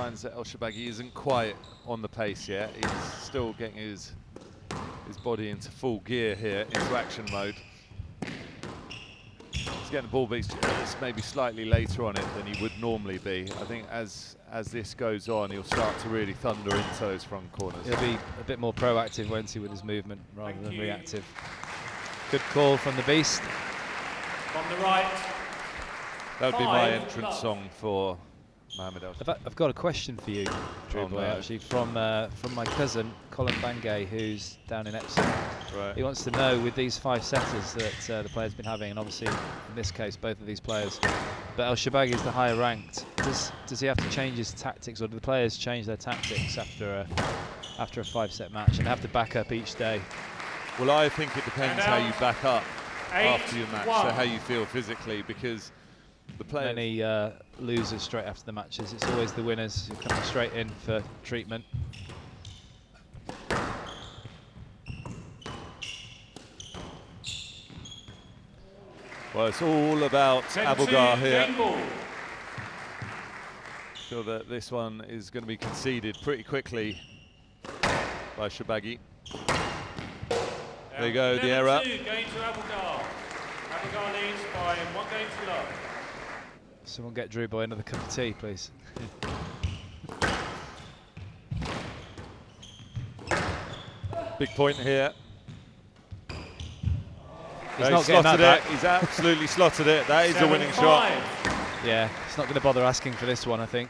signs that ElShorbagy isn't quite on the pace yet. He's still getting his body into full gear here, into action mode. He's getting the ball, but he's maybe slightly later on it than he would normally be. I think as this goes on, he'll start to really thunder into those front corners. He'll be a bit more proactive, won't he, with his movement rather than reactive. Good call from the Beast. From the right. That would be my entrance song for Mohamed ElShorbagy. I've got a question for you, Drew Boy, actually, from my cousin, Colin Bangay, who's down in Epsom. Right. He wants to know, with these 5 setters that the player's been having, and obviously in this case both of these players, but ElShorbagy is the higher ranked. Does he have to change his tactics, or do the players change their tactics after a 5-set match and have to back up each day? Well, I think it depends how you back up after your match, 8-1. so how you feel physically, because the players... Many losers straight after the matches. It's always the winners who come straight in for treatment. Well, it's all about Abouelghar here. I feel that this one is going to be conceded pretty quickly by ElShorbagy. There you go, the error. Going to Abouelghar. Abouelghar leads by 1 game to love. Someone get Drew Boy another cup of tea, please. Big point here. He's not getting that back. He's absolutely slotted it. That is a winning shot. Yeah, he's not going to bother asking for this one, I think.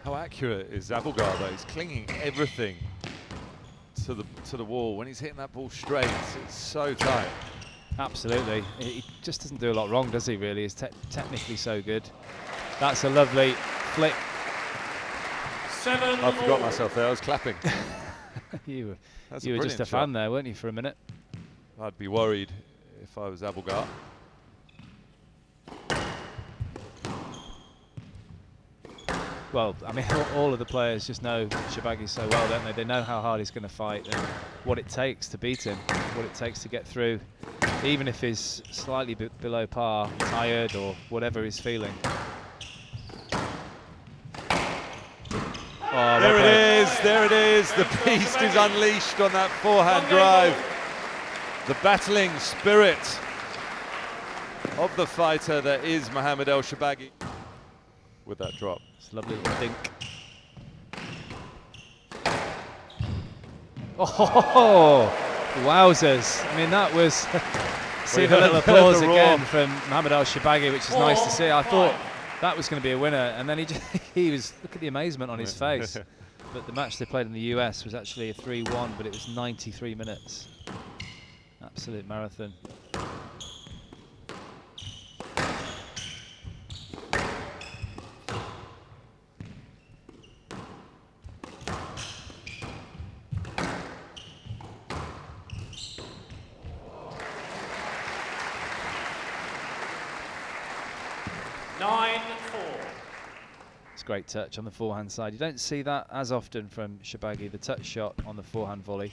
How accurate is Abouelghar though? He's clinging everything to the wall. When he's hitting that ball straight, it's so tight. Absolutely. He just doesn't do a lot wrong, does he, really? He's technically so good. That's a lovely flick. 7 I forgot myself there, I was clapping. You That's were just a shot. fan there, weren't you, for a minute? I'd be worried if I was Abouelghar. Well, I mean, all of the players just know ElShorbagy so well, don't they? They know how hard he's going to fight and what it takes to beat him, what it takes to get through, even if he's slightly below par, tired or whatever he's feeling. Oh, there it is. The beast is unleashed on that forehand drive. The battling spirit of the fighter that is Mohamed ElShorbagy with that drop. It's a lovely little dink. Oh, wowzers. I mean, that was see a little applause again from Mohamed ElShorbagy, which is nice to see. I thought that was going to be a winner, and then he was, look at the amazement on his face. But the match they played in the US was actually a 3-1, but it was 93 minutes. Absolute marathon. Great touch on the forehand side. You don't see that as often from ElShorbagy, the touch shot on the forehand volley.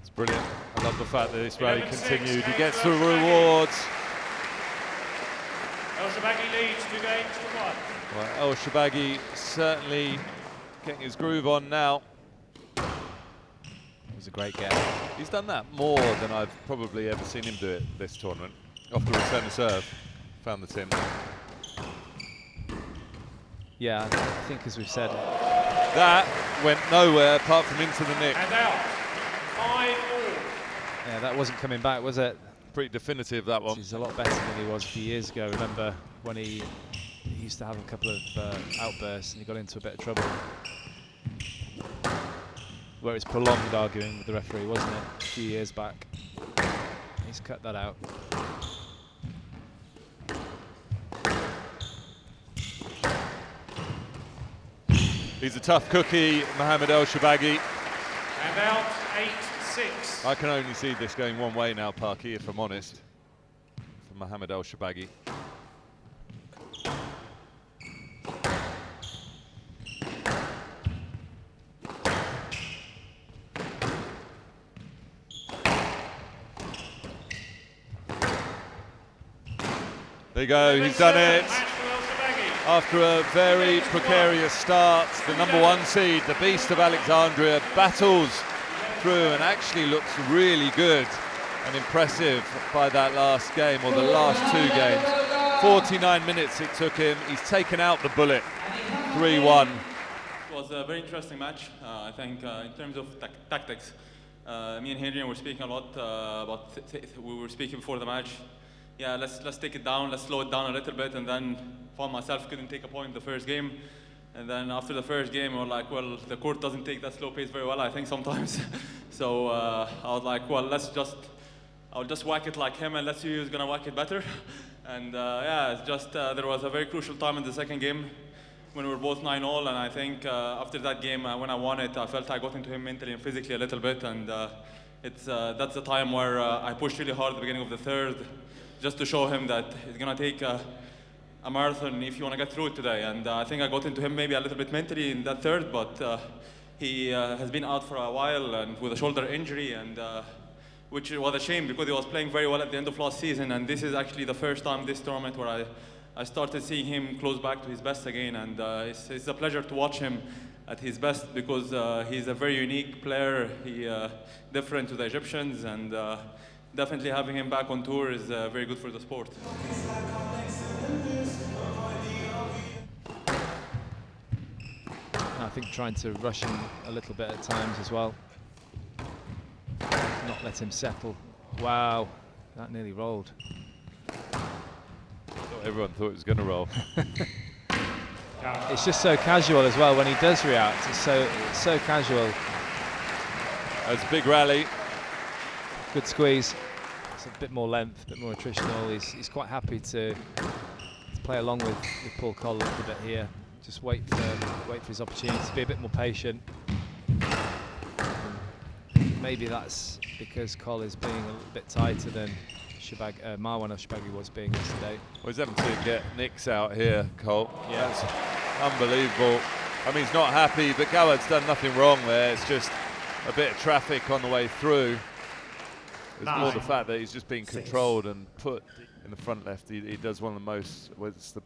It's brilliant. I love the fact that this rally continued. He gets the rewards. ElShorbagy leads 2 games to 1. Well, ElShorbagy certainly getting his groove on now. It was a great game. He's done that more than I've probably ever seen him do it this tournament. Off the return to serve, found the tin. Yeah, I think as we've said, that went nowhere apart from into the nick. And out. 5-all. Yeah, that wasn't coming back, was it? Pretty definitive, that one. He's a lot better than he was a few years ago. Remember when he used to have a couple of outbursts and he got into a bit of trouble. Where it's prolonged arguing with the referee, wasn't it? A few years back. He's cut that out. He's a tough cookie, Mohamed ElShorbagy. And out 6. I can only see this going one way now, Parky, if I'm honest, for Mohamed ElShorbagy. There you go, he's done it. After a very precarious start, the #1 seed, the Beast of Alexandria, battles through and actually looks really good and impressive by that last game, or the last 2 games. 49 minutes it took him. He's taken out the bullet, 3-1. It was a very interesting match. I think in terms of tactics, me and Henry were speaking a lot about, we were speaking before the match. Yeah, let's take it down, let's slow it down a little bit, and then found myself couldn't take a point the first game. And then after the first game, we were like, well, the court doesn't take that slow pace very well, I think, sometimes. So I was like, well, I'll just whack it like him and let's see who's gonna whack it better. And yeah, it's just, there was a very crucial time in the second game when we were both 9-all, and I think after that game, when I won it, I felt I got into him mentally and physically a little bit, and that's the time where I pushed really hard at the beginning of the third, just to show him that it's gonna take a marathon if you wanna get through it today. And I think I got into him maybe a little bit mentally in that third, but he has been out for a while and with a shoulder injury, and which was a shame because he was playing very well at the end of last season, and this is actually the first time this tournament where I started seeing him close back to his best again, and it's a pleasure to watch him at his best because he's a very unique player. He different to the Egyptians, and definitely having him back on tour is very good for the sport. I think trying to rush him a little bit at times as well. Not let him settle. Wow, that nearly rolled. Everyone thought it was going to roll. It's just so casual as well when he does react. It's so casual. That's a big rally. Good squeeze. It's a bit more length, a bit more attritional. He's quite happy to play along with Paul Coll a little bit here. Just wait for his opportunity to be a bit more patient. Maybe that's because Coll is being a little bit tighter than Marwan ElShorbagy was being yesterday. Well, he's having to get nicks out here, Coll. Yeah. That's unbelievable. I mean, he's not happy, but Gawad's done nothing wrong there. It's just a bit of traffic on the way through. It's more the fact that he's just being controlled and put in the front left. He does one of the most, well, it's the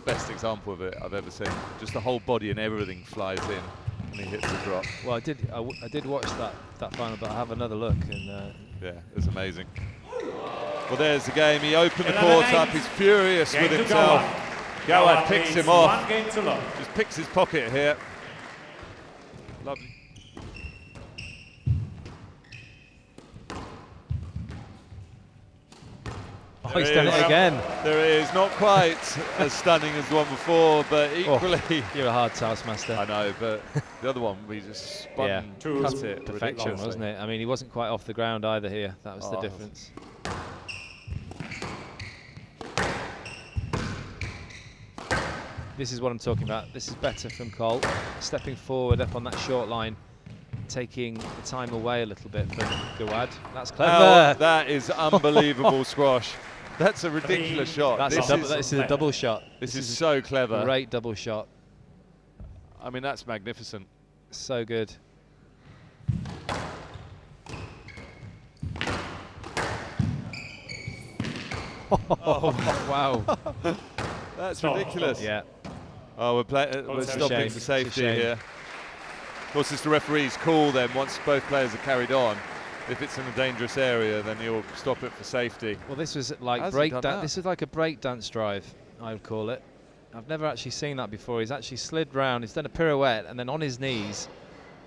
best example of it I've ever seen. Just the whole body and everything flies in and he hits the drop. Well, I did watch that final, but I'll have another look. And yeah, it's amazing. Well, there's the game. He opened the court up. He's furious with himself. Gawad picks him off. Just picks his pocket here. Lovely. Oh, he's done it again. There it is. Not quite as stunning as the one before, but equally. Oh, you're a hard taskmaster. I know, but the other one, we just spun and cut it. Perfection, wasn't it? I mean, he wasn't quite off the ground either here. That was the difference. This is what I'm talking about. This is better from Coll. Stepping forward up on that short line, taking the time away a little bit from Gawad. That's clever. Oh, that is unbelievable squash. That's a ridiculous shot. This is a double shot. This is so clever. Great double shot. I mean, that's magnificent. So good. Oh, wow. That's ridiculous. Yeah. Oh, we're stopping for safety here. Of course, it's the referee's call then, once both players are carried on. If it's in a dangerous area, then he'll stop it for safety. Well, this was like this is like a breakdance drive, I would call it. I've never actually seen that before. He's actually slid round, he's done a pirouette, and then on his knees,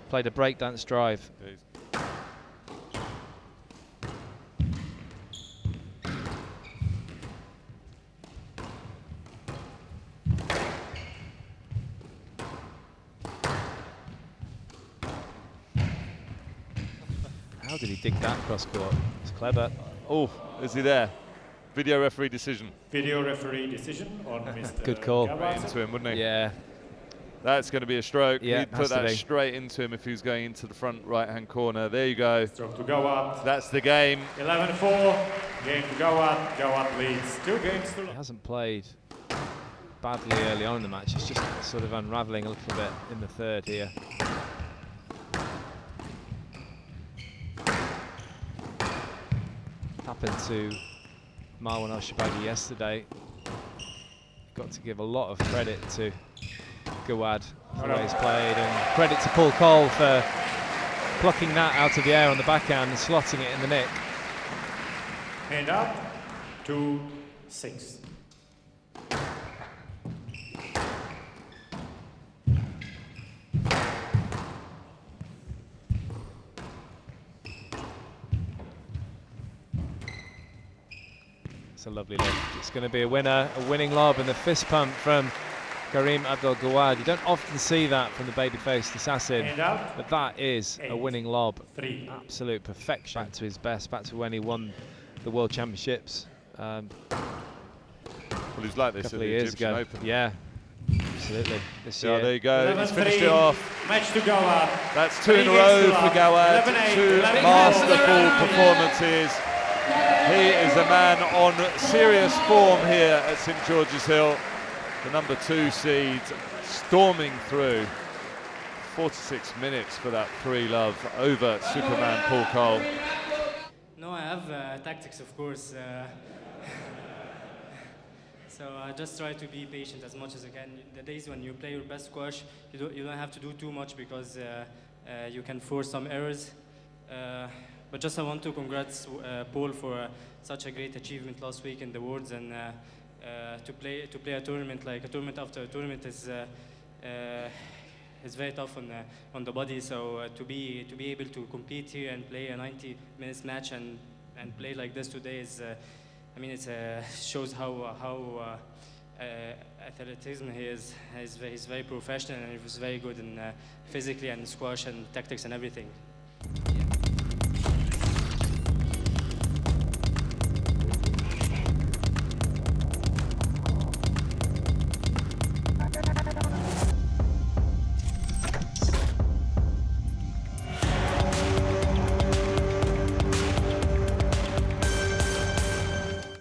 played a breakdance drive. How did he dig that cross court? It's clever. Oh, is he there? Video referee decision. Video referee decision on Mr. Good call. Gawad. Right into him, wouldn't he? Yeah. That's going to be a stroke. Yeah, He'd put has to that be. straight into him if he was going into the front right-hand corner. There you go. Stroke to Gawad. That's the game. 11-4. Game to Gawad. Gawad leads 2 games to He hasn't played badly early on in the match. It's just sort of unravelling a little bit in the third here. Happened to Marwan ElShorbagy yesterday. Got to give a lot of credit to Gawad for the way he's played, and credit to Coll for plucking that out of the air on the backhand and slotting it in the nick. Hand up. 2-6. It's a lovely lift. It's going to be a winner, a winning lob, and the fist pump from Karim Abdel Gawad. You don't often see that from the baby-faced assassin, but that is a winning lob. Absolute perfection. Back to his best, back to when he won the World Championships. Well, he's like this at the Egyptian Open. Yeah, absolutely. This year. There you go. He's finished it off. Match to Gawad. That's 2 in a row for Gawad. 2 masterful performances. He is a man on serious form here at St George's Hill. The number 2 seed storming through. 46 minutes for that 3-love over Superman Paul Coll. No, I have tactics, of course. So I just try to be patient as much as I can. The days when you play your best squash, you don't have to do too much because you can force some errors. But just I want to congrats Paul for such a great achievement last week in the Worlds, and to play a tournament like a tournament after a tournament is very tough on the body. So to be able to compete here and play a 90 minutes match and play like this today is, I mean, it shows how athleticism he is. He's very professional, and he was very good in physically and squash and tactics and everything.